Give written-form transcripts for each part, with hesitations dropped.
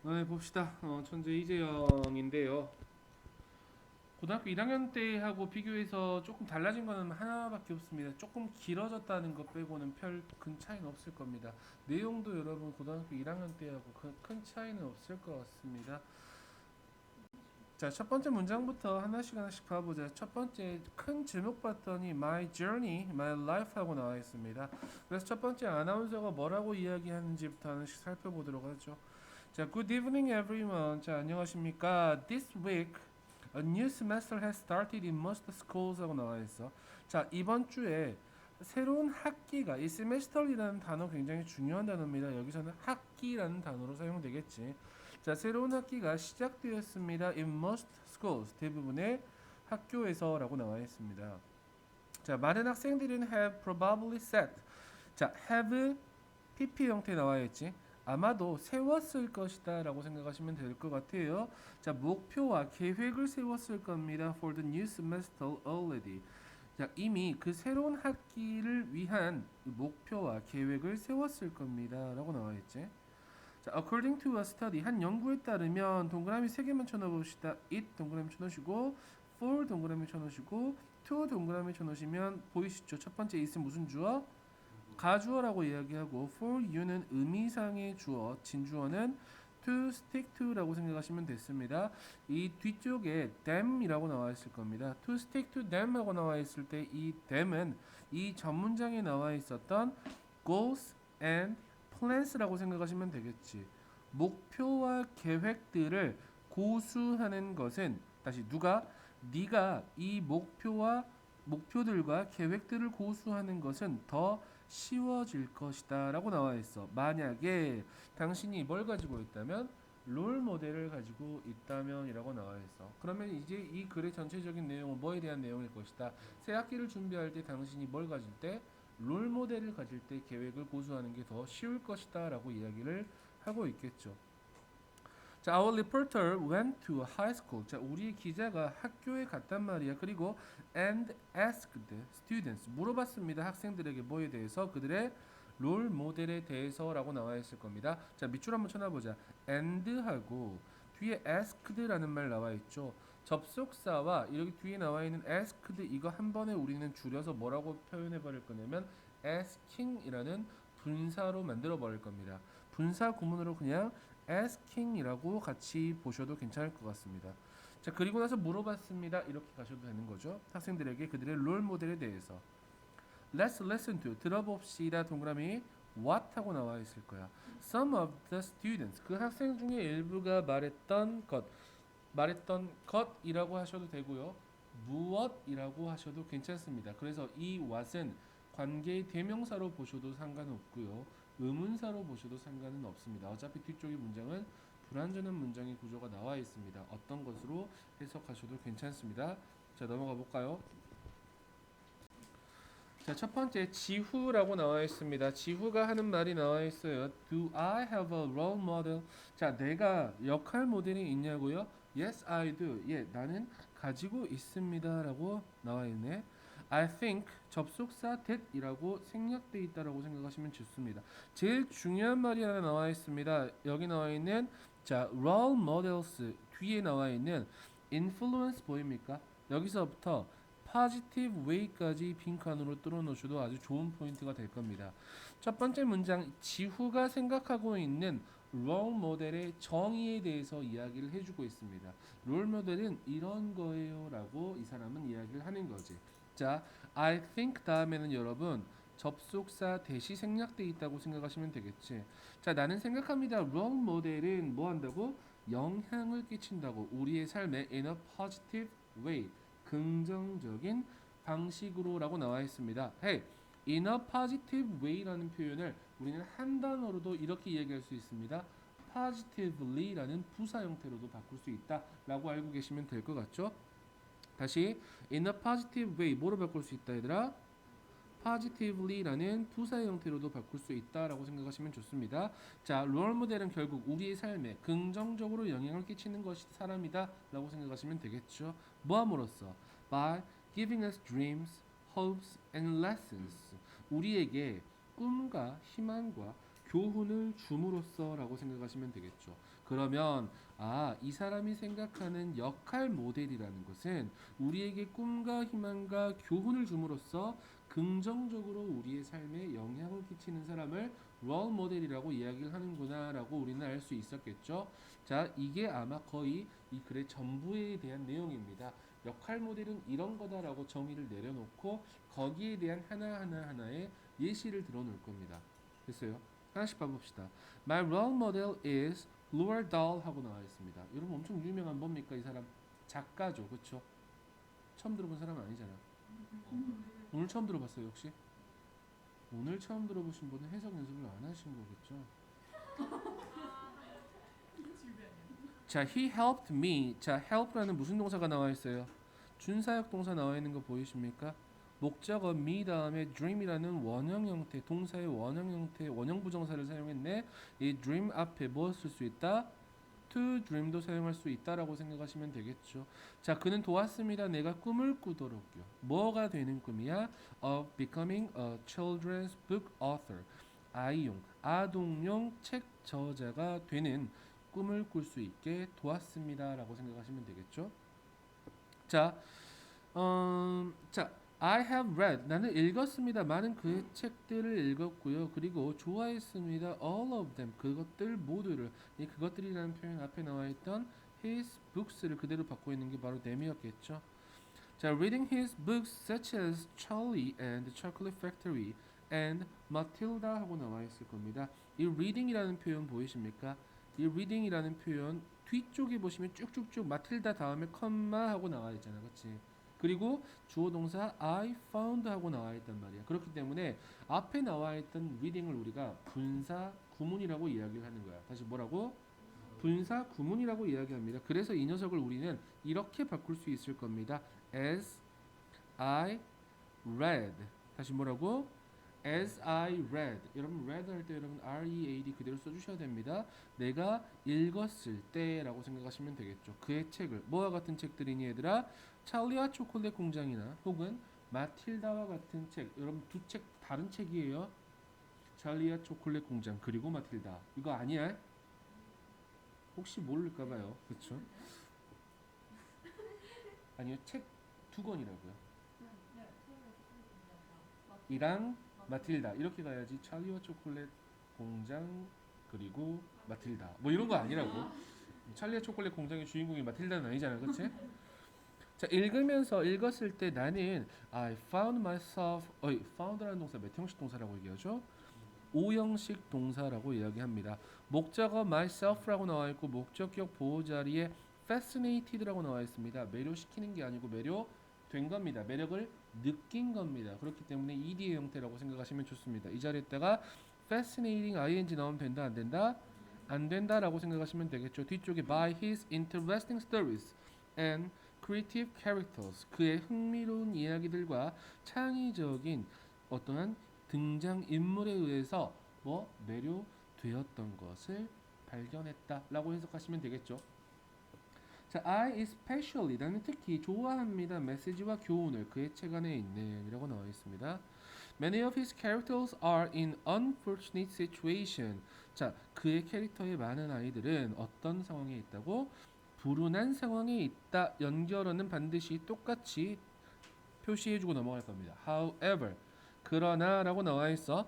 네, 봅시다. 천재 이재영인데요. 고등학교 1학년 때하고 비교해서 조금 달라진 거는 하나밖에 없습니다. 조금 길어졌다는 것 빼고는 별 큰 차이는 없을 겁니다. 내용도 여러분 고등학교 1학년 때하고 큰 차이는 없을 것 같습니다. 자, 첫 번째 문장부터 하나씩 봐보자. 첫 번째 큰 제목 봤더니 My Journey, My Life 하고 나와 있습니다. 그래서 첫 번째 아나운서가 뭐라고 이야기하는지부터 하나씩 살펴보도록 하죠. 자, Good evening everyone. 자, 안녕하십니까? This week a new semester has started in most schools 하고 나와 있어. 자, 이번 주에 새로운 학기가 이 semester이라는 단어 굉장히 중요한 단어입니다. 여기서는 학기라는 단어로 사용되겠지. 자, 새로운 학기가 시작되었습니다. In most schools 대부분의 학교에서라고 나와 있습니다. 자, 많은 학생들은 have probably set. 자, have PP 형태 나와 있지. 아마도 세웠을 것이다 라고 생각하시면 될 것 같아요. 자, 목표와 계획을 세웠을 겁니다. For the new semester already. 자, 이미 그 새로운 학기를 위한 목표와 계획을 세웠을 겁니다 라고 나와 있지. 자, according to a study, 한 연구에 따르면 동그라미 3개만 쳐넣어봅시다. it 동그라미 쳐넣으시고 for 동그라미 쳐넣으시고 to 동그라미 쳐넣으시면 보이시죠? 첫 번째 it은 무슨 주어? 가주어라고 이야기하고 for you는 의미상의 주어, 진주어는 to stick to라고 생각하시면 됐습니다. 이 뒤쪽에 them이라고 나와 있을 겁니다. to stick to them 하고 나와 있을 때 이 them은 이 전문장에 나와 있었던 goals and plans라고 생각하시면 되겠지. 목표와 계획들을 고수하는 것은 다시 누가 네가 이 목표들과 계획들을 고수하는 것은 더 쉬워질 것이다 라고 나와 있어. 만약에 당신이 뭘 가지고 있다면 롤 모델을 가지고 있다면 이라고 나와 있어. 그러면 이제 이 글의 전체적인 내용은 뭐에 대한 내용일 것이다. 새 학기를 준비할 때 당신이 뭘 가질 때 롤 모델을 가질 때 계획을 고수하는 게 더 쉬울 것이다 라고 이야기를 하고 있겠죠. 자, our reporter went to a high school. 자, 우리 기자가 학교에 갔단 말이야. 그리고 and asked students 물어봤습니다. 학생들에게 뭐에 대해서 그들의 롤 모델에 대해서라고 나와 있을 겁니다. 자, 밑줄 한번 쳐놔보자. and하고 뒤에 asked라는 말 나와 있죠. 접속사와 여기 뒤에 나와 있는 asked 이거 한 번에 우리는 줄여서 뭐라고 표현해 버릴 거냐면 asking이라는 분사로 만들어 버릴 겁니다. 분사 구문으로 그냥 asking이라고 같이 보셔도 괜찮을 것 같습니다. 자, 그리고 나서 물어봤습니다. 이렇게 가셔도 되는 거죠. 학생들에게 그들의 롤 모델에 대해서. Let's listen to 들어봅시다. 동그라미 what 하고 나와 있을 거야. Some of the students 그 학생 중에 일부가 말했던 것이라고 하셔도 되고요. 무엇이라고 하셔도 괜찮습니다. 그래서 이 what은 관계의 대명사로 보셔도 상관없고요. 의문사로 보셔도 상관은 없습니다. 어차피 뒤쪽의 문장은 불완전한 문장의 구조가 나와 있습니다. 어떤 것으로 해석하셔도 괜찮습니다. 자, 넘어가 볼까요? 자, 첫 번째 지후라고 나와 있습니다. 지후가 하는 말이 나와 있어요. Do I have a role model? 자, 내가 역할 모델이 있냐고요? Yes, I do. 예, 나는 가지고 있습니다라고 나와 있네. I think 접속사 that이라고 생략돼 있다라고 생각하시면 좋습니다. 제일 중요한 말이 하나 나와 있습니다. 여기 나와 있는 자, role models 뒤에 나와 있는 influence 보입니까? 여기서부터 positive way까지 빈 칸으로 뚫어놓으셔도 아주 좋은 포인트가 될 겁니다. 첫 번째 문장 지후가 생각하고 있는 롤 모델의 정의에 대해서 이야기를 해주고 있습니다. 롤 모델은 이런 거예요 라고 이 사람은 이야기를 하는 거지. 자, I think 다음에는 여러분 접속사 대시 생략돼 있다고 생각하시면 되겠지. 자, 나는 생각합니다. 롤 모델은 뭐 한다고? 영향을 끼친다고. 우리의 삶에 in a positive way. 긍정적인 방식으로라고 나와 있습니다. Hey, in a positive way라는 표현을 우리는 한 단어로도 이렇게 얘기할 수 있습니다. positively라는 부사 형태로도 바꿀 수 있다라고 알고 계시면 될 것 같죠? 다시 in a positive way 뭐로 바꿀 수 있다 얘들아? positively라는 부사 형태로도 바꿀 수 있다라고 생각하시면 좋습니다. 자, 롤 모델은 결국 우리의 삶에 긍정적으로 영향을 끼치는 것이 사람이다라고 생각하시면 되겠죠. 뭐함으로써 by giving us dreams, hopes and lessons 우리에게 꿈과 희망과 교훈을 줌으로써라고 생각하시면 되겠죠. 그러면 이 사람이 생각하는 역할 모델이라는 것은 우리에게 꿈과 희망과 교훈을 줌으로써 긍정적으로 우리의 삶에 영향을 끼치는 사람을 롤 모델이라고 이야기를 하는구나라고 우리는 알 수 있었겠죠. 자, 이게 아마 거의 이 글의 전부에 대한 내용입니다. 역할 모델은 이런 거다라고 정의를 내려놓고 거기에 대한 하나하나의 예시를 들어놓을 겁니다. 됐어요? 하나씩 봐봅시다. My role model is Roald Dahl 하고 나와 있습니다. 여러분 엄청 유명한 뭡니까? 이 사람 작가죠, 그렇죠? 처음 들어본 사람 아니잖아. 오늘 처음 들어봤어요, 혹시? 오늘 처음 들어보신 분은 해석 연습을 안 하신 거겠죠? 자, he helped me. 자, help라는 무슨 동사가 나와 있어요? 준사역 동사 나와 있는 거 보이십니까? 목적어 me 다음에 dream이라는 원형 형태, 동사의 원형 형태, 원형 부정사를 사용했네. 이 dream 앞에 무엇을 쓸 수 있다? to dream도 사용할 수 있다라고 생각하시면 되겠죠. 자, 그는 도왔습니다. 내가 꿈을 꾸도록요. 뭐가 되는 꿈이야? Of becoming a children's book author. 아이용, 아동용 책 저자가 되는 꿈을 꿀 수 있게 도왔습니다라고 생각하시면 되겠죠. 자, 자, I have read. 나는 읽었습니다. 많은 그의 책들을 읽었고요. 그리고 좋아했습니다. All of them. 그것들 모두를. 이 그것들이라는 표현 앞에 나와 있던 his books를 그대로 받고 있는 게 바로 them이었겠죠. 자, reading his books such as Charlie and the Chocolate Factory and Matilda 하고 나와 있을 겁니다. 이 reading이라는 표현 보이십니까? 이 reading이라는 표현 뒤쪽에 보시면 쭉쭉쭉 마틸다 다음에 컴마 하고 나와 있잖아, 그렇지? 그리고 주어 동사 I found 하고 나와 있단 말이야. 그렇기 때문에 앞에 나와 있던 reading을 우리가 분사 구문이라고 이야기를 하는 거야. 다시 뭐라고? 분사 구문이라고 이야기합니다. 그래서 이 녀석을 우리는 이렇게 바꿀 수 있을 겁니다. As I read. 다시 뭐라고? As I read. 여러분 read 할 때 여러분 read 그대로 써주셔야 됩니다. 내가 읽었을 때라고 생각하시면 되겠죠. 그의 책을 뭐와 같은 책들이니 얘들아? 찰리와 초콜릿 공장이나 혹은 마틸다와 같은 책. 여러분 두 책 다른 책이에요. 찰리와 초콜릿 공장 그리고 마틸다. 이거 아니야? 혹시 모를까봐요. 그렇죠? 아니요, 책 두 권이라고요. 이랑 마틸다 이렇게 가야지. 찰리와 초콜릿 공장 그리고 마틸다 뭐 이런 거 아니라고. 찰리와 초콜릿 공장의 주인공이 마틸다는 아니잖아, 그렇지? 자, 읽으면서 읽었을 때 나는 I found myself. found라는 동사 몇 형식 동사라고 얘기하죠? 5형식 동사라고 이야기합니다. 목적어 myself라고 나와 있고 목적격 보호 자리에 fascinated라고 나와 있습니다. 매료시키는 게 아니고 매료된 겁니다. 매력을 느낀 겁니다. 그렇기 때문에 ed의 형태라고 생각하시면 좋습니다. 이 자리에다가 fascinating ing 나오면 된다 안 된다? 안 된다라고 생각하시면 되겠죠. 뒤쪽에 by his interesting stories and creative characters. 그의 흥미로운 이야기들과 창의적인 어떠한 등장 인물에 의해서 매료되었던 것을 발견했다라고 해석하시면 되겠죠. 자, I especially 나는 특히 좋아합니다. 메시지와 교훈을 그의 책 안에 있는 이라고 나와 있습니다. Many of his characters are in unfortunate situation. 자, 그의 캐릭터의 많은 아이들은 어떤 상황에 있다고? 불운한 상황에 있다. 연결어는 반드시 똑같이 표시해주고 넘어갈 겁니다. However, 그러나라고 나와 있어.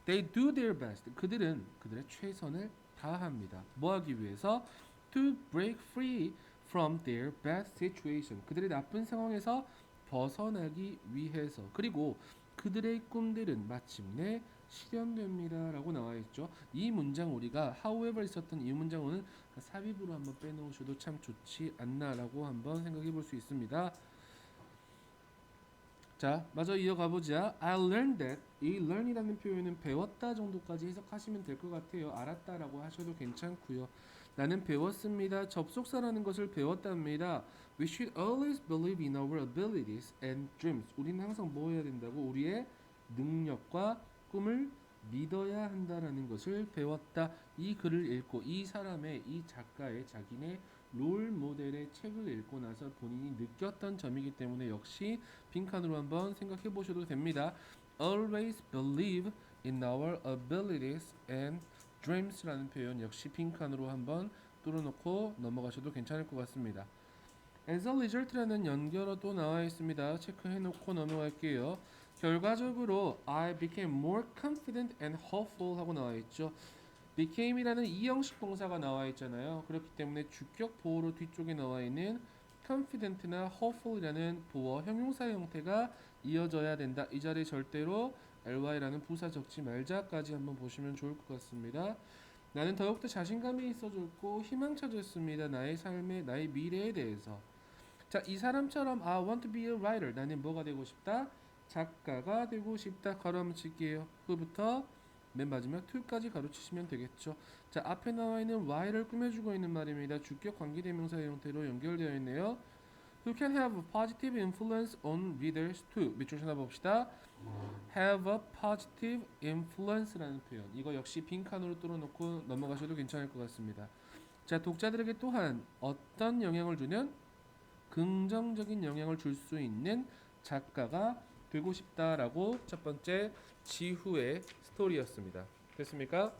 They do their best. 그들은 그들의 최선을 다합니다. 뭐 하기 위해서? To break free from their bad situation. 그들의 나쁜 상황에서 벗어나기 위해서. 그리고 그들의 꿈들은 마침내 실현됩니다라고 나와 있죠. 이 문장 우리가 however 있었던 이 문장은 삽입으로 한번 빼놓으셔도 참 좋지 않나라고 한번 생각해 볼 수 있습니다. 자, 마저 이어가 보자. I learned that. 이 learn이라는 표현은 배웠다 정도까지 해석하시면 될 것 같아요. 알았다라고 하셔도 괜찮고요. 나는 배웠습니다. 접속사라는 것을 배웠답니다. We should always believe in our abilities and dreams. 우리는 항상 뭐 해야 된다고? 우리의 능력과 꿈을 믿어야 한다라는 것을 배웠다. 이 글을 읽고 이 사람의 이 작가의 자기네 롤 모델의 책을 읽고 나서 본인이 느꼈던 점이기 때문에 역시 빈칸으로 한번 생각해 보셔도 됩니다. Always believe in our abilities and dreams라는 표현 역시 빈칸으로 한번 뚫어놓고 넘어가셔도 괜찮을 것 같습니다. As a result라는 연결어 또 나와 있습니다. 체크해놓고 넘어갈게요. 결과적으로 I became more confident and hopeful 하고 나와 있죠. became이라는 이형식 동사가 나와 있잖아요. 그렇기 때문에 주격 보어로 뒤쪽에 나와 있는 confident나 hopeful이라는 보어 형용사 형태가 이어져야 된다. 이 자리에 절대로 ly라는 부사 적지 말자까지 한번 보시면 좋을 것 같습니다. 나는 더욱더 자신감이 있어졌고 희망차졌습니다. 나의 삶에 나의 미래에 대해서. 자, 이 사람처럼 I want to be a writer. 나는 뭐가 되고 싶다? 작가가 되고 싶다. 가로 한번 칠게요. 그부터 맨 마지막 to까지 가로치시면 되겠죠. 자, 앞에 나와 있는 why를 꾸며주고 있는 말입니다. 주격 관계대명사의 형태로 연결되어 있네요. Who can have a positive influence on readers too. 밑줄 쳐다봅시다. have a positive influence라는 표현. 이거 역시 빈칸으로 뚫어놓고 넘어가셔도 괜찮을 것 같습니다. 자, 독자들에게 또한 어떤 영향을 주는 긍정적인 영향을 줄 수 있는 작가가 되고 싶다라고 첫 번째 지후의 스토리였습니다. 됐습니까?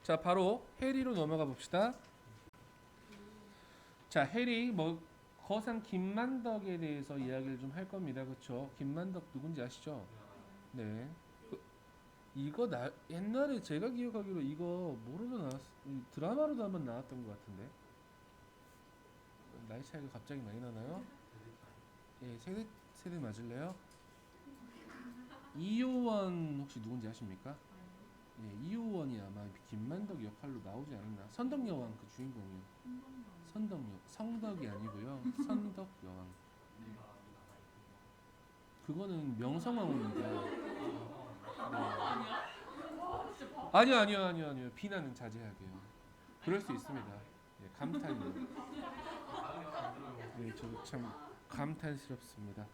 자, 바로 해리로 넘어가 봅시다. 자, 해리 거상 김만덕에 대해서 이야기를 좀 할 겁니다. 그렇죠? 김만덕 누군지 아시죠? 네. 이거 옛날에 제가 기억하기로 이거 뭐로도 드라마로도 한번 나왔던 것 같은데. 나이 차이가 갑자기 많이 나나요? 예, 세대 맞을래요? 이효원 혹시 누군지 아십니까? 예, 이효원이 아마 김만덕 역할로 나오지 않았나? 선덕여왕 그 주인공이요. 성덕이 아니고요. 선덕여왕. 그거는 명성황후입니다. 네. 아니요. 비난은 자제하게요. 그럴 수 있습니다. 예, 감탄이요. 네, 저 참 감탄스럽습니다.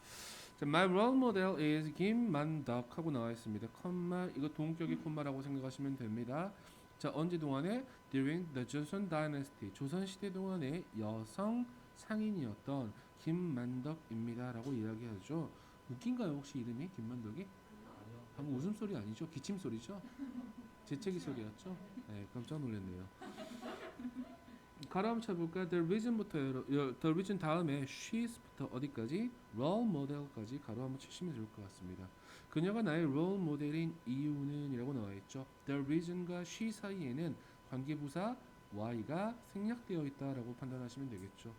자, My role model is 김만덕 하고 나와 있습니다. 컴마 이거 동격의 콤마라고 생각하시면 됩니다. 자, 언제 동안에 during the Joseon Dynasty 조선 시대 동안의 여성 상인이었던 김만덕입니다라고 이야기하죠. 웃긴가요 혹시 이름이 김만덕이? 방금 웃음소리 아니죠? 기침 소리죠? 재채기 소리였죠? 네, 깜짝 놀랐네요. 가로 한번 쳐볼까? The reason부터 The reason 다음에 she's부터 어디까지? role model까지 가로 한번 치시면 좋을 것 같습니다. 그녀가 나의 role model인 이유는 이라고 나와있죠. The reason과 she 사이에는 관계부사 y가 생략되어 있다라고 판단하시면 되겠죠.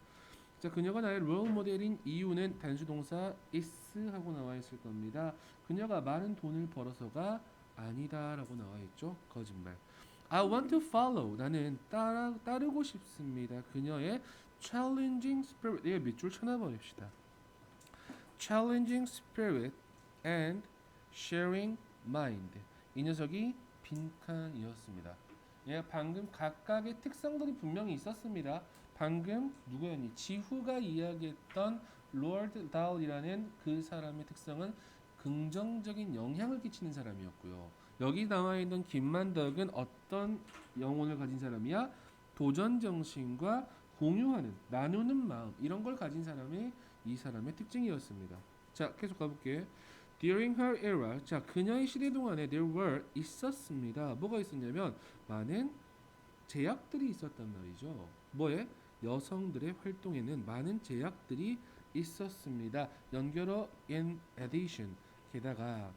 자, 그녀가 나의 role model인 이유는 단수동사 is 하고 나와있을 겁니다. 그녀가 많은 돈을 벌어서가 아니다라고 나와있죠. 거짓말. I want to follow. 나는 따르고 싶습니다. 그녀의 challenging spirit. 예, 밑줄 쳐놔버립시다. challenging spirit and sharing mind. 이 녀석이 빈칸이었습니다. 예, 방금 각각의 특성들이 분명히 있었습니다. 방금 누구였니? 지후가 이야기했던 로드 달이라는 그 사람의 특성은 긍정적인 영향을 끼치는 사람이었고요. 여기 나와 있는 김만덕은 어떤 영혼을 가진 사람이야? 도전 정신과 공유하는, 나누는 마음 이런 걸 가진 사람이 이 사람의 특징이었습니다. 자, 계속 가볼게요. During her era, 자, 그녀의 시대 동안에 there were 있었습니다. 뭐가 있었냐면 많은 제약들이 있었단 말이죠. 뭐에? 여성들의 활동에는 많은 제약들이 있었습니다. 연결어 in addition. 게다가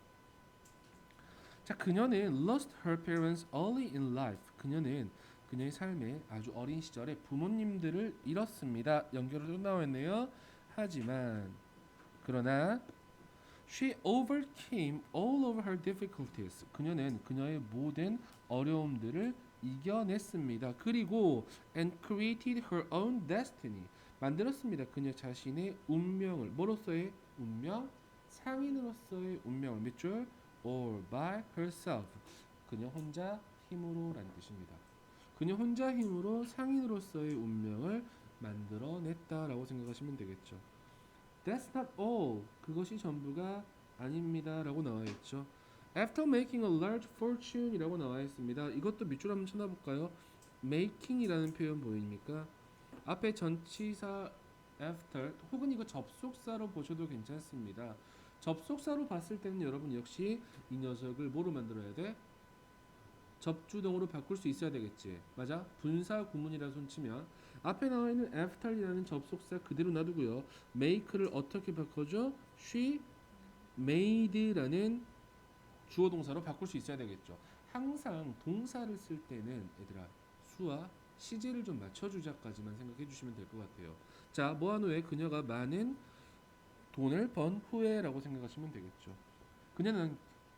자, 그녀는 lost her parents early in life. 그녀는 그녀의 삶에 아주 어린 시절에 부모님들을 잃었습니다. 연결어도 나왔네요. 하지만 그러나 she overcame all of her difficulties. 그녀는 그녀의 모든 어려움들을 이겨냈습니다. 그리고 and created her own destiny. 만들었습니다. 그녀 자신의 운명을. 뭐로서의 운명? 상인으로서의 운명을. 밑줄 all by herself. 그녀 혼자 힘으로라는 뜻입니다. 그녀 혼자 힘으로 상인으로서의 운명을 만들어냈다라고 생각하시면 되겠죠. That's not all. 그것이 전부가 아닙니다라고 나와 있죠. After making a large fortune이라고 나와 있습니다. 이것도 밑줄 한번 쳐다볼까요? making이라는 표현 보입니까? 앞에 전치사 after 혹은 이거 접속사로 보셔도 괜찮습니다. 접속사로 봤을 때는 여러분 역시 이 녀석을 뭐로 만들어야 돼? 접주동으로 바꿀 수 있어야 되겠지. 맞아? 분사 구문이라 손치면 앞에 나와 있는 after이라는 접속사 그대로 놔두고요. make를 어떻게 바꿔줘? she made라는 주어 동사로 바꿀 수 있어야 되겠죠. 항상 동사를 쓸 때는 얘들아 수와 시제를 좀 맞춰주자까지만 생각해 주시면 될 것 같아요. 자, 뭐한 후에 그녀가 많은 돈을 번 후에라고 생각하시면 되겠죠. 그녀는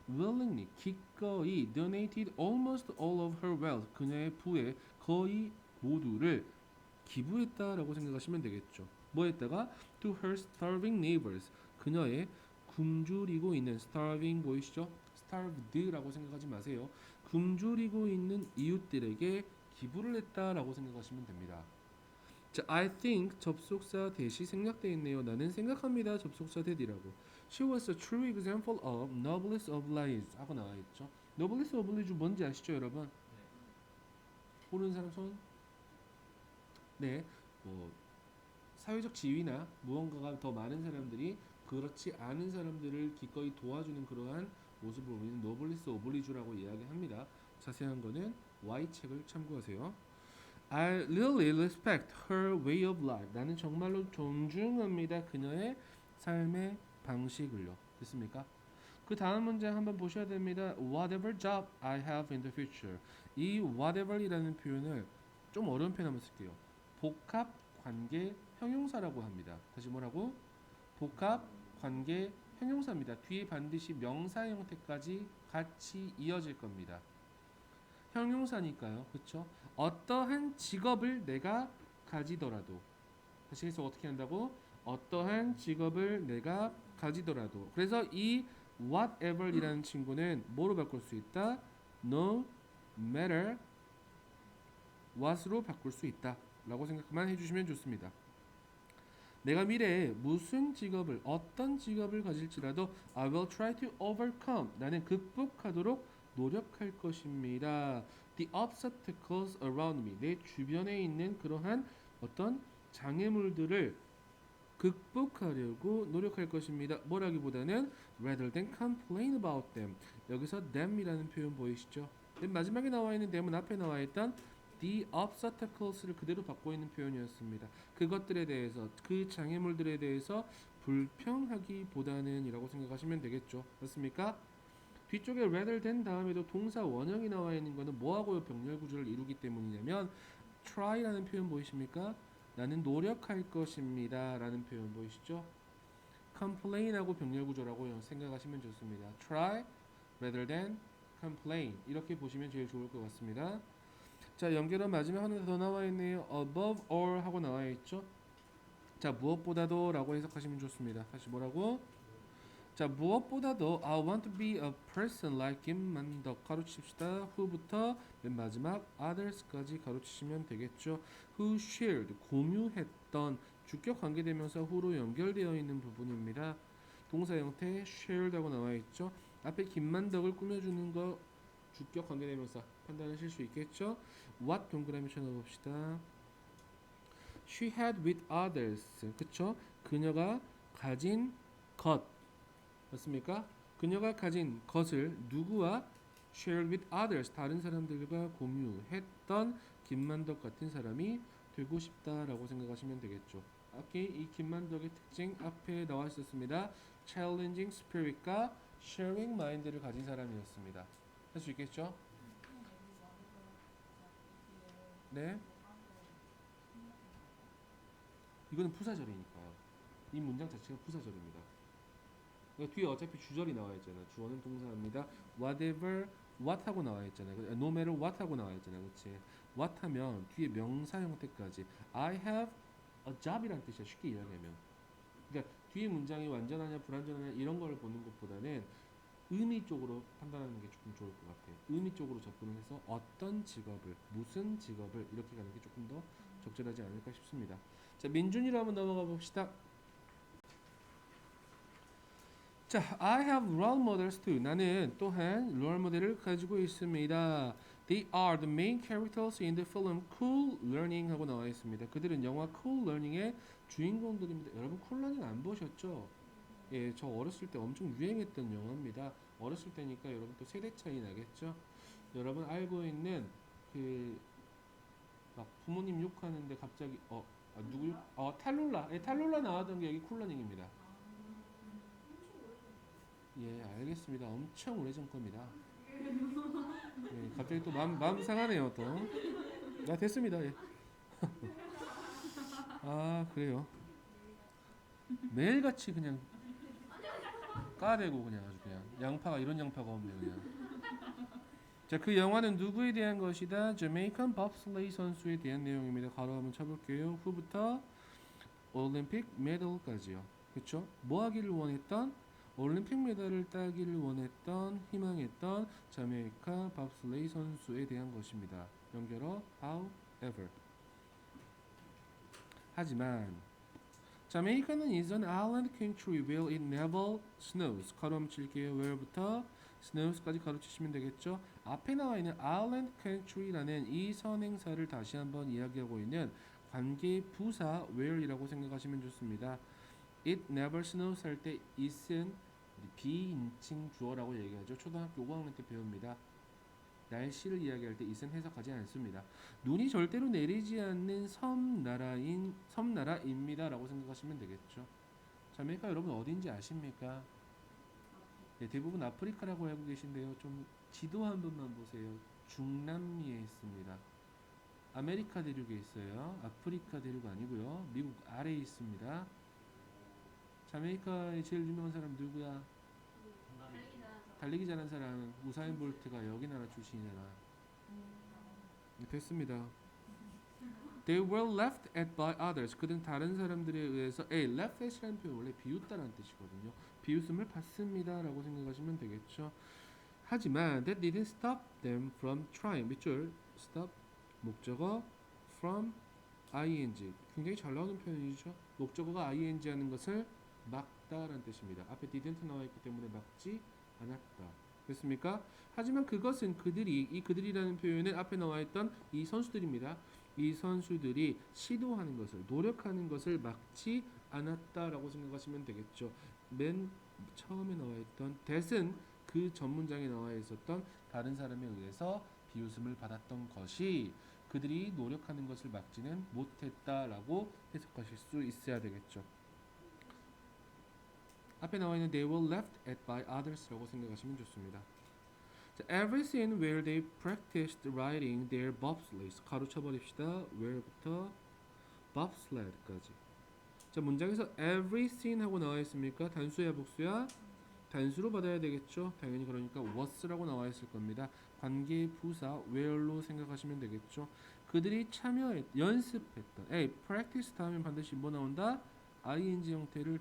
willingly 기꺼이 donated almost all of her wealth 그녀의 부의 거의 모두를 기부했다라고 생각하시면 되겠죠. 뭐 했다가 to her starving neighbors 그녀의 굶주리고 있는 starving 보이시죠? starved라고 생각하지 마세요. 굶주리고 있는 이웃들에게 기부를 했다라고 생각하시면 됩니다. 자, I think 접속사 대시 생략되어 있네요. 나는 생각합니다. 접속사 대디라고. She was a true example of noblest of lives 하고 나와 있죠. noblest of lives 뭔지 아시죠, 여러분? 모르는 사람 손? 네, 뭐 사회적 지위나 무언가가 더 많은 사람들이 그렇지 않은 사람들을 기꺼이 도와주는 그러한 모습을 우리는 노블리스 오블리주라고 이야기합니다. 자세한 거는 Y 책을 참고하세요. I really respect her way of life. 나는 정말로 존중합니다. 그녀의 삶의 방식을요. 됐습니까? 그 다음 문제 한번 보셔야 됩니다. Whatever job I have in the future. 이 whatever이라는 표현을 좀 어려운 표현 한번 쓸게요. 복합 관계 형용사라고 합니다. 다시 뭐라고? 복합 관계 형용사입니다. 뒤에 반드시 명사 형태까지 같이 이어질 겁니다. 형용사니까요. 그렇죠? 어떠한 직업을 내가 가지더라도 다시 해서 어떻게 한다고? 어떠한 직업을 내가 가지더라도 그래서 이 whatever이라는 친구는 뭐로 바꿀 수 있다? No matter what으로 바꿀 수 있다 라고 생각만 해주시면 좋습니다. 내가 미래에 무슨 직업을 어떤 직업을 가질지라도 I will try to overcome 나는 극복하도록 노력할 것입니다. The obstacles around me 내 주변에 있는 그러한 어떤 장애물들을 극복하려고 노력할 것입니다. 뭐라기보다는 rather than complain about them 여기서 them이라는 표현 보이시죠? 맨 마지막에 나와 있는 them은 앞에 나와 있던 the obstacles를 그대로 받고 있는 표현이었습니다. 그것들에 대해서 그 장애물들에 대해서 불평하기보다는 이라고 생각하시면 되겠죠. 맞습니까? 뒤쪽에 rather than 다음에도 동사 원형이 나와 있는 것은 뭐하고요? 병렬 구조를 이루기 때문이냐면 try라는 표현 보이십니까? 나는 노력할 것입니다 라는 표현 보이시죠? complain하고 병렬 구조라고 생각하시면 좋습니다. try rather than complain 이렇게 보시면 제일 좋을 것 같습니다. 자, 연결은 마지막 하나 더 나와 있네요. above all 하고 나와 있죠. 자, 무엇보다도 라고 해석하시면 좋습니다. 다시 뭐라고? 자, 무엇보다도 I want to be a person like him만 더 가로칩시다. who부터 맨 마지막 others까지 가로치시면 되겠죠. who shared 공유했던 주격 관계대명사 who로 연결되어 있는 부분입니다. 동사 형태 shared 하고 나와 있죠. 앞에 김만덕을 꾸며주는 거 주격 관계대명사 판단하실 수 있겠죠. what 동그라미 쳐넣어봅시다. she had with others 그쵸? 그녀가 가진 것 맞습니까? 그녀가 가진 것을 누구와 share with others 다른 사람들과 공유했던 김만덕 같은 사람이 되고 싶다라고 생각하시면 되겠죠. 아까 이 김만덕의 특징 앞에 나와 있었습니다. challenging spirit과 sharing mind를 가진 사람이었습니다. 할 수 있겠죠? 네. 이거는 부사절이니까요. 이 문장 자체가 부사절입니다. 뒤에 어차피 주절이 나와 있잖아. 주어는 동사입니다. whatever what 하고 나와 있잖아. no matter what 하고 나와 있잖아. 그렇지? what 하면 뒤에 명사 형태까지 I have a job이란 뜻이야. 쉽게 이야기하면. 그러니까 뒤에 문장이 완전하냐 불완전하냐 이런 걸 보는 것보다는 의미 쪽으로 판단하는 게 조금 좋을 것 같아요. 의미 쪽으로 접근을 해서 어떤 직업을 무슨 직업을 이렇게 가는 게 조금 더 적절하지 않을까 싶습니다. 자, 민준이로 한번 넘어가 봅시다. 자, I have role models too. 나는 또한 롤 모델을 가지고 있습니다. They are the main characters in the film Cool Learning 하고 나와 있습니다. 그들은 영화 Cool Learning의 주인공들입니다. 여러분 Cool Learning 안 보셨죠? 예, 저 어렸을 때 엄청 유행했던 영화입니다. 어렸을 때니까 여러분 또 세대 차이 나겠죠? 여러분 알고 있는 그 막 부모님 욕하는데 갑자기 누구 욕? 탈룰라. 예, 탈룰라 나왔던 게 여기 쿨러닝입니다. 예, 알겠습니다. 엄청 오래전 겁니다. 예, 갑자기 또 마음 상하네요 또. 됐습니다. 예. 그래요. 매일같이 그냥 까대고 그냥 아주 그냥 양파가 이런 양파가 없네 그냥. 자, 그 영화는 누구에 대한 것이다? Jamaican bobsleigh 선수에 대한 내용입니다. 가로 한번 쳐볼게요. 후부터 올림픽 메달까지요. 그렇죠? 뭐 하기를 원했던? 올림픽 메달을 따기를 원했던, 희망했던 자메이카 밥슬레이 선수에 대한 것입니다. 연결어 however. 하지만 자메이카는 is an island country where it never snows. 가로 칠게요. where부터 snows까지 가로치시면 되겠죠. 앞에 나와 있는 island country라는 이 선행사를 다시 한번 이야기하고 있는 관계 부사 where이라고 생각하시면 좋습니다. It never snows 할 때 it은 비인칭 주어라고 얘기하죠. 초등학교 5학년 때 배웁니다. 날씨를 이야기할 때 it은 해석하지 않습니다. 눈이 절대로 내리지 않는 섬나라입니다라고 생각하시면 되겠죠. 자메이카 여러분 어딘지 아십니까? 네, 대부분 아프리카라고 알고 계신데요. 좀 지도 한 번만 보세요. 중남미에 있습니다. 아메리카 대륙에 있어요. 아프리카 대륙 아니고요. 미국 아래에 있습니다. 자메이카의 제일 유명한 사람 누구야? 달리기 잘하는 사람 우사인 볼트가 여기 나라 출신이잖아. 됐습니다. They were left at by others. 그들은 다른 사람들에 의해서 left at이라는 표현 원래 비웃다라는 뜻이거든요. 비웃음을 받습니다라고 생각하시면 되겠죠. 하지만 that didn't stop them from trying. 밑줄 stop 목적어 from ing 굉장히 잘 나오는 표현이죠. 목적어가 ing 하는 것을 막다라는 뜻입니다. 앞에 didn't 나와 있기 때문에 막지 않았다. 됐습니까? 하지만 그것은 그들이라는 표현은 앞에 나와 있던 이 선수들입니다. 이 선수들이 시도하는 것을 노력하는 것을 막지 않았다라고 생각하시면 되겠죠. 맨 처음에 나와 있던 that은 그 전문장에 나와 있었던 다른 사람에 의해서 비웃음을 받았던 것이 그들이 노력하는 것을 막지는 못했다라고 해석하실 수 있어야 되겠죠. 앞에 나와 있는 they were left at by others라고 생각하시면 좋습니다. 자, every scene where they practiced riding their bobsleighs 가로 쳐버립시다. where부터 bobsled까지. 자, 문장에서 every scene 하고 나와 있습니까? 단수야 복수야? 단수로 받아야 되겠죠. 당연히 그러니까 was라고 나와 있을 겁니다. 관계 부사 where로 생각하시면 되겠죠. 그들이 연습했던 practice 다음에 반드시 뭐 나온다? ing 형태를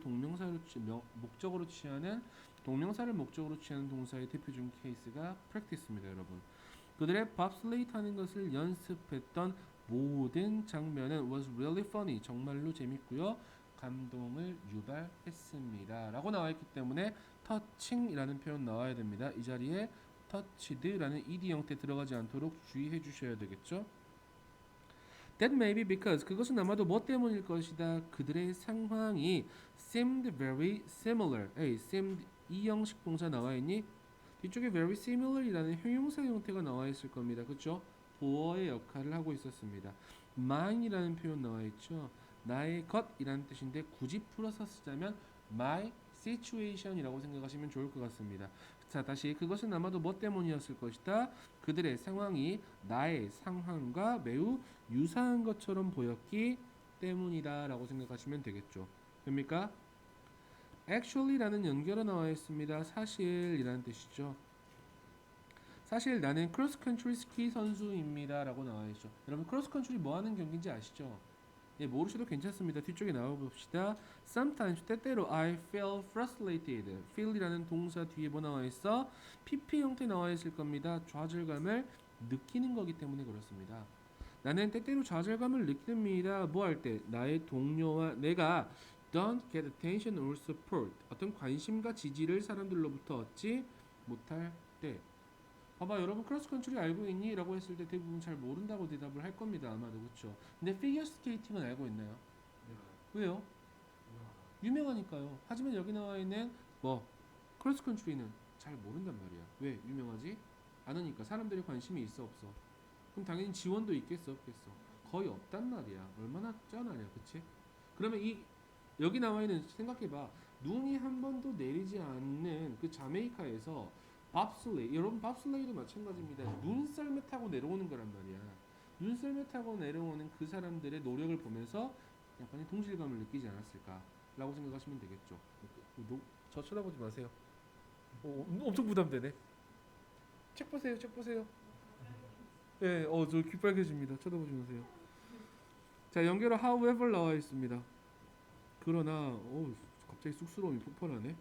목적으로 취하는 동명사를 목적으로 취하는 동사의 대표적인 케이스가 practice입니다, 여러분. 그들의 bobsleigh 타는 것을 연습했던 모든 장면은 was really funny. 정말로 재밌고요. 감동을 유발했습니다. 라고 나와 있기 때문에 touching이라는 표현 나와야 됩니다. 이 자리에 touched라는 ed 형태 들어가지 않도록 주의해 주셔야 되겠죠. That may be because 그것은 아마도 뭐 때문일 것이다. 그들의 상황이 seemed very similar. seemed 이 형식 동사 나와 있니? 뒤쪽에 very similar이라는 형용사 형태가 나와 있을 겁니다. 그렇죠? 보어의 역할을 하고 있었습니다. mine이라는 표현 나와 있죠. 나의 것이라는 뜻인데 굳이 풀어서 쓰자면 my situation이라고 생각하시면 좋을 것 같습니다. 자, 다시 그것은 아마도 뭐 때문이었을 것이다. 그들의 상황이 나의 상황과 매우 유사한 것처럼 보였기 때문이다 라고 생각하시면 되겠죠. 됩니까? actually라는 연결어 나와 있습니다. 사실이라는 뜻이죠. 사실 나는 크로스컨트리 스키 선수입니다 라고 나와 있죠. 여러분 크로스컨트리 뭐 하는 경기인지 아시죠? 예, 모르셔도 괜찮습니다. 뒤쪽에 나와 봅시다. Sometimes 때때로 I feel frustrated. feel이라는 동사 뒤에 뭐 나와 있어? PP 형태 나와 있을 겁니다. 좌절감을 느끼는 거기 때문에 그렇습니다. 나는 때때로 좌절감을 느낍니다. 뭐 할 때? 나의 동료와 내가 don't get attention or support. 어떤 관심과 지지를 사람들로부터 얻지 못할 때. 봐봐 여러분 크로스컨트리 알고 있니? 라고 했을 때 대부분 잘 모른다고 대답을 할 겁니다. 아마도 그렇죠. 근데 피겨 스케이팅은 알고 있나요? 왜요? 유명하니까요. 하지만 여기 나와 있는 크로스컨트리는 잘 모른단 말이야. 왜? 유명하지 않으니까 사람들이 관심이 있어 없어? 그럼 당연히 지원도 있겠어 없겠어? 거의 없단 말이야. 얼마나 짠하냐, 그치? 그러면 이 여기 나와 있는 생각해봐. 눈이 한 번도 내리지 않는 그 자메이카에서 밥슬레이, 여러분 밥슬레이도 마찬가지입니다. 눈썰매 타고 내려오는 거란 말이야. 눈썰매 타고 내려오는 그 사람들의 노력을 보면서 약간의 동질감을 느끼지 않았을까라고 생각하시면 되겠죠. 저 쳐다보지 마세요. 엄청 부담되네. 책 보세요, 책 보세요. 예, 저 귀 빨개집니다. 쳐다보지 마세요. 자, 연결어 however 나와 있습니다. 그러나, 갑자기 쑥스러움이 폭발하네.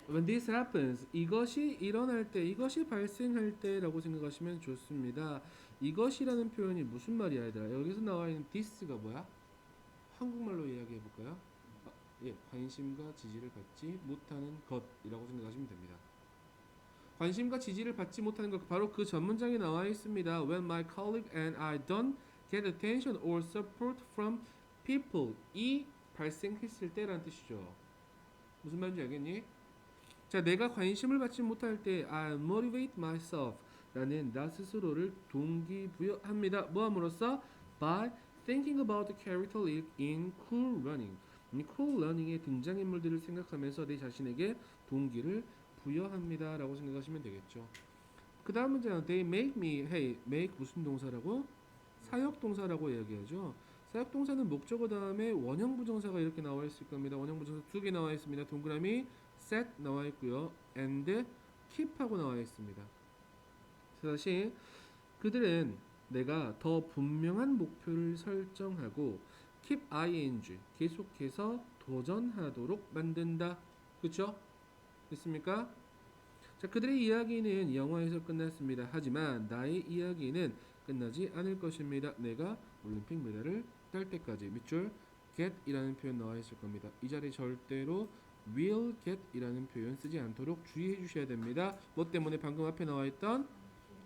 When this happens, 이것이 일어날 때, 이것이 발생할 때라고 생각하시면 좋습니다. 이것이라는 표현이 무슨 말이야, 얘들아? 여기서 나와 있는 this가 뭐야? 한국말로 이야기해 볼까요? 예, 관심과 지지를 받지 못하는 것이라고 생각하시면 됩니다. 관심과 지지를 받지 못하는 것, 바로 그 전문장에 나와 있습니다. When my colleague and I don't get attention or support from people, 이 발생했을 때라는 뜻이죠. 무슨 말인지 알겠니? 자, 내가 관심을 받지 못할 때 I motivate myself, 나는 나 스스로를 동기부여합니다. 뭐함으로써? By thinking about the character in Cool Running, 이 Cool Running의 등장인물들을 생각하면서 내 자신에게 동기를 부여합니다 라고 생각하시면 되겠죠. 그 다음 문제는 They make me, hey, make 무슨 동사라고? 사역동사라고 이야기하죠. 사역동사는 목적어 다음에 원형 부정사가 이렇게 나와 있을 겁니다. 원형 부정사 두 개 나와 있습니다. 동그라미 set 나와 있고요. and keep하고 나와 있습니다. 다시 그들은 내가 더 분명한 목표를 설정하고 keep ing 계속해서 도전하도록 만든다. 그렇죠? 됐습니까? 자, 그들의 이야기는 영화에서 끝났습니다. 하지만 나의 이야기는 끝나지 않을 것입니다. 내가 올림픽 메달을 딸 때까지. 밑줄 get이라는 표현 나와 있을 겁니다. 이 자리에 절대로 will get이라는 표현 쓰지 않도록 주의해 주셔야 됩니다. 뭐 때문에? 방금 앞에 나와 있던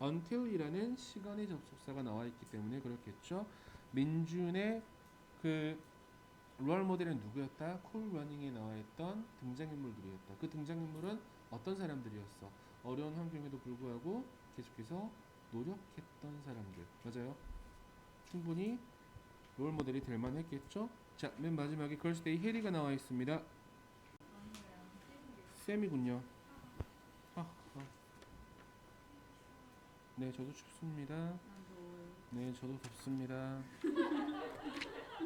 until이라는 시간의 접속사가 나와 있기 때문에 그렇겠죠. 민준의 그 롤 모델은 누구였다? 쿨러닝에 나와 있던 등장인물들이었다. 그 등장인물은 어떤 사람들이었어? 어려운 환경에도 불구하고 계속해서 노력했던 사람들. 맞아요. 충분히 롤 모델이 될 만했겠죠? 자, 맨 마지막에 걸스데이 해리가 나와 있습니다. 쌤이군요. 네, 저도 춥습니다. 네, 저도 덥습니다.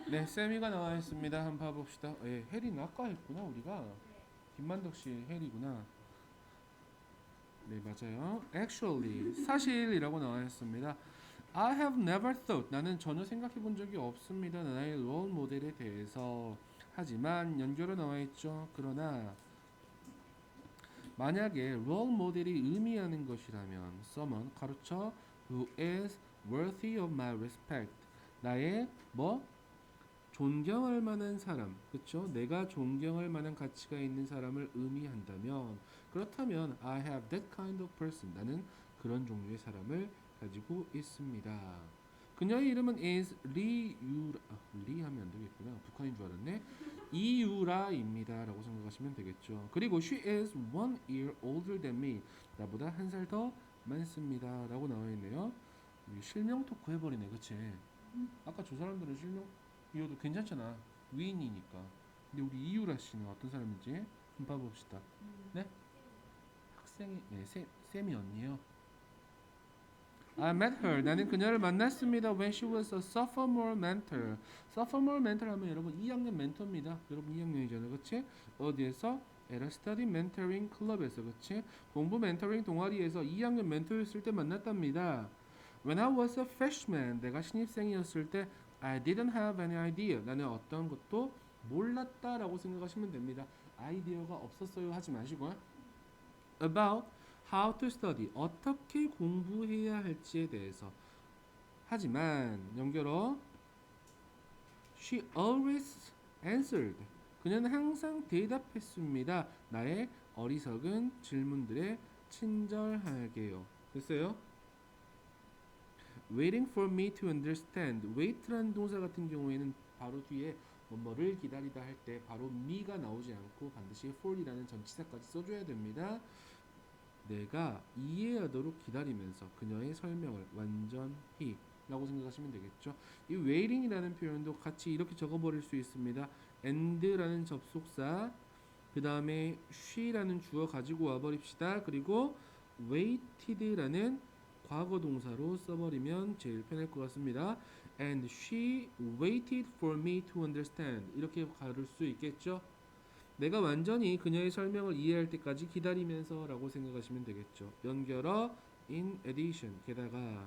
네, 세미가 나와 있습니다. 한번 봐봅시다. 예, 해리는 아까 했구나 우리가. 김만덕 씨 해리구나. 네, 맞아요. Actually, 사실이라고 나와 있습니다. I have never thought, 나는 전혀 생각해 본 적이 없습니다. 나의 롤 모델에 대해서. 하지만 연결로 나와 있죠. 그러나 만약에 롤 모델이 의미하는 것이라면 someone 가르쳐 who is worthy of my respect, 나의 뭐 존경할 만한 사람, 그렇죠? 내가 존경할 만한 가치가 있는 사람을 의미한다면, 그렇다면 I have that kind of person, 나는 그런 종류의 사람을 가지고 있습니다. 그녀의 이름은 is 리유라, 리 하면 안 되겠구나. 북한인 줄 알았네. 이유라입니다 라고 생각하시면 되겠죠. 그리고 she is 1 year older than me, 나보다 한 살 더 많습니다 라고 나와 있네요. 실명 토크 해버리네, 그치? 아까 저 사람들은 실명 이어도 괜찮잖아. 위인이니까. 근데 우리 이유라 씨는 어떤 사람인지 한번 봐봅시다. 네? 학생이, 네, 쌤이 언니요. I met her. 나는 그녀를 만났습니다. When she was a sophomore mentor. sophomore mentor 하면 여러분 2학년 멘토입니다. 여러분 2학년이잖아요, 그렇지? 어디에서? At a study mentoring club에서, 그렇지? 공부 멘토링 동아리에서 2학년 멘토였을 때 만났답니다. When I was a freshman, 내가 신입생이었을 때 I didn't have any idea. 나는 어떤 것도 몰랐다라고 생각하시면 됩니다. 아이디어가 없었어요 하지 마시고요. About how to study. 어떻게 공부해야 할지에 대해서. 하지만 연결어 She always answered. 그녀는 항상 대답했습니다. 나의 어리석은 질문들에 친절하게요. 됐어요? Waiting for me to understand. wait라는 동사 같은 경우에는 바로 뒤에 뭐를 기다리다 할 때 바로 me가 나오지 않고 반드시 for이라는 전치사까지 써줘야 됩니다. 내가 이해하도록 기다리면서 그녀의 설명을 완전히 라고 생각하시면 되겠죠. 이 waiting이라는 표현도 같이 이렇게 적어버릴 수 있습니다. and라는 접속사, 그 다음에 she라는 주어 가지고 와버립시다. 그리고 waited라는 과거 동사로 써버리면 제일 편할 것 같습니다. And she waited for me to understand. 이렇게 가를 수 있겠죠. 내가 완전히 그녀의 설명을 이해할 때까지 기다리면서 라고 생각하시면 되겠죠. 연결어 in addition. 게다가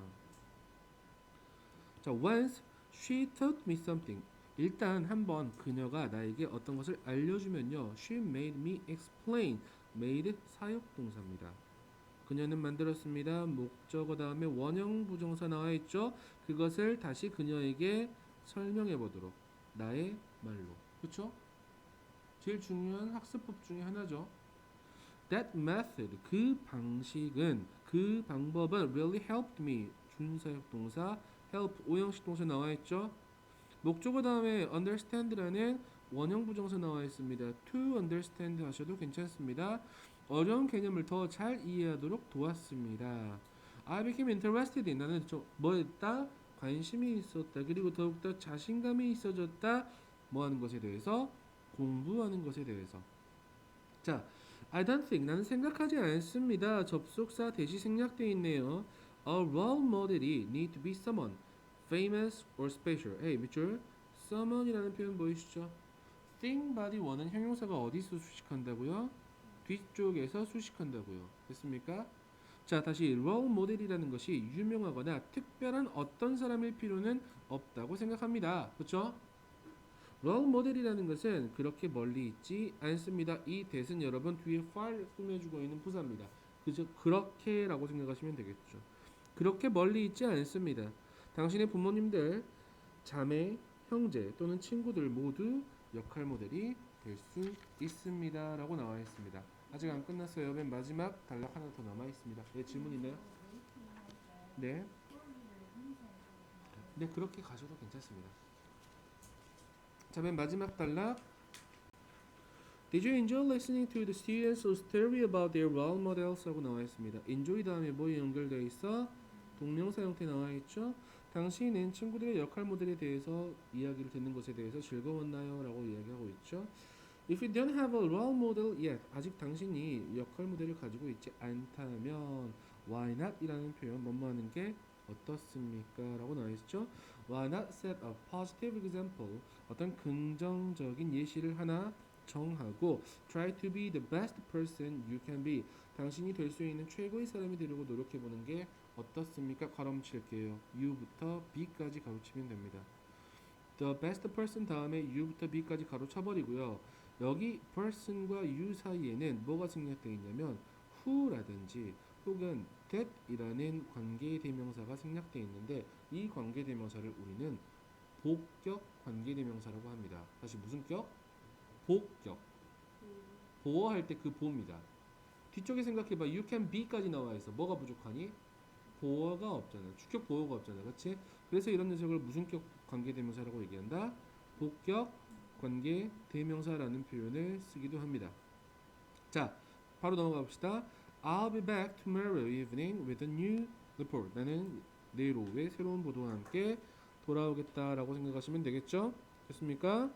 자, once she taught me something. 일단 한번 그녀가 나에게 어떤 것을 알려주면요. She made me explain. made 사역동사입니다. 그녀는 만들었습니다. 목적어 다음에 원형 부정사 나와 있죠. 그것을 다시 그녀에게 설명해 보도록 나의 말로. 그렇죠? 제일 중요한 학습법 중에 하나죠. That method, 그 방식은, 그 방법은 really helped me. 준사역동사 help 오형식 동사 나와 있죠. 목적어 다음에 understand라는 원형 부정사 나와 있습니다. to understand 하셔도 괜찮습니다. 어려운 개념을 더 잘 이해하도록 도왔습니다. I became interested in. 나는 뭐 했다? 관심이 있었다. 그리고 더욱더 자신감이 있어졌다. 뭐 하는 것에 대해서? 공부하는 것에 대해서. 자, I don't think. 나는 생각하지 않습니다. 접속사 대시 생략되어 있네요. A role model이 need to be someone famous or special. 에이, 밑줄. someone이라는 표현 보이시죠? think, body, 원은 형용사가 어디서 수식한다고요? 뒤쪽에서 수식한다고요. 됐습니까? 자, 다시 role model이라는 것이 유명하거나 특별한 어떤 사람일 필요는 없다고 생각합니다. 그렇죠? role model이라는 것은 그렇게 멀리 있지 않습니다. 이 that은 여러분 뒤에 far 꾸며주고 있는 부사입니다. 그저 그렇게라고 생각하시면 되겠죠. 그렇게 멀리 있지 않습니다. 당신의 부모님들, 자매, 형제 또는 친구들 모두 역할 모델이 될 수 있습니다. 라고 나와 있습니다. 아직 안 끝났어요. 맨 마지막 단락 하나 더 남아 있습니다. 네, 질문 있나요? 네. 네, 그렇게 가셔도 괜찮습니다. 자, 맨 마지막 단락. Did you enjoy listening to the students' story about their role models? 라고 나와 있습니다. enjoy 다음에 뭐에 연결되어 있어? 동명사 형태 나와 있죠? 당신은 친구들의 역할 모델에 대해서 이야기를 듣는 것에 대해서 즐거웠나요? 라고 이야기하고 있죠. If you don't have a role model yet, 아직 당신이 역할 모델을 가지고 있지 않다면 why not? 이라는 표현 뭐뭐 하는 게 어떻습니까? 라고 나와 있죠. Why not set a positive example? 어떤 긍정적인 예시를 하나 정하고 try to be the best person you can be. 당신이 될 수 있는 최고의 사람이 되려고 노력해보는 게 어떻습니까? 가로칠게요. U부터 B까지 가로치면 됩니다. The best person 다음에 U부터 B까지 가로쳐버리고요. 여기 person과 you 사이에는 뭐가 생략되어 있냐면 who라든지 혹은 that이라는 관계대명사가 생략되어 있는데 이 관계대명사를 우리는 복격 관계대명사라고 합니다. 다시 무슨 격? 복격. 보어할 때 그 보입니다. 뒤쪽에 생각해봐. You can be까지 나와 있어. 뭐가 부족하니? 보어가 없잖아. 주격 보어가 없잖아. 그렇지? 그래서 이런 녀석을 무슨 격 관계대명사라고 얘기한다? 복격 관계대명사라는 표현을 쓰기도 합니다. 자, 바로 넘어가 봅시다. I'll be back tomorrow evening with a new report. 나는 내일 오후에 새로운 보도와 함께 돌아오겠다라고 생각하시면 되겠죠? 됐습니까?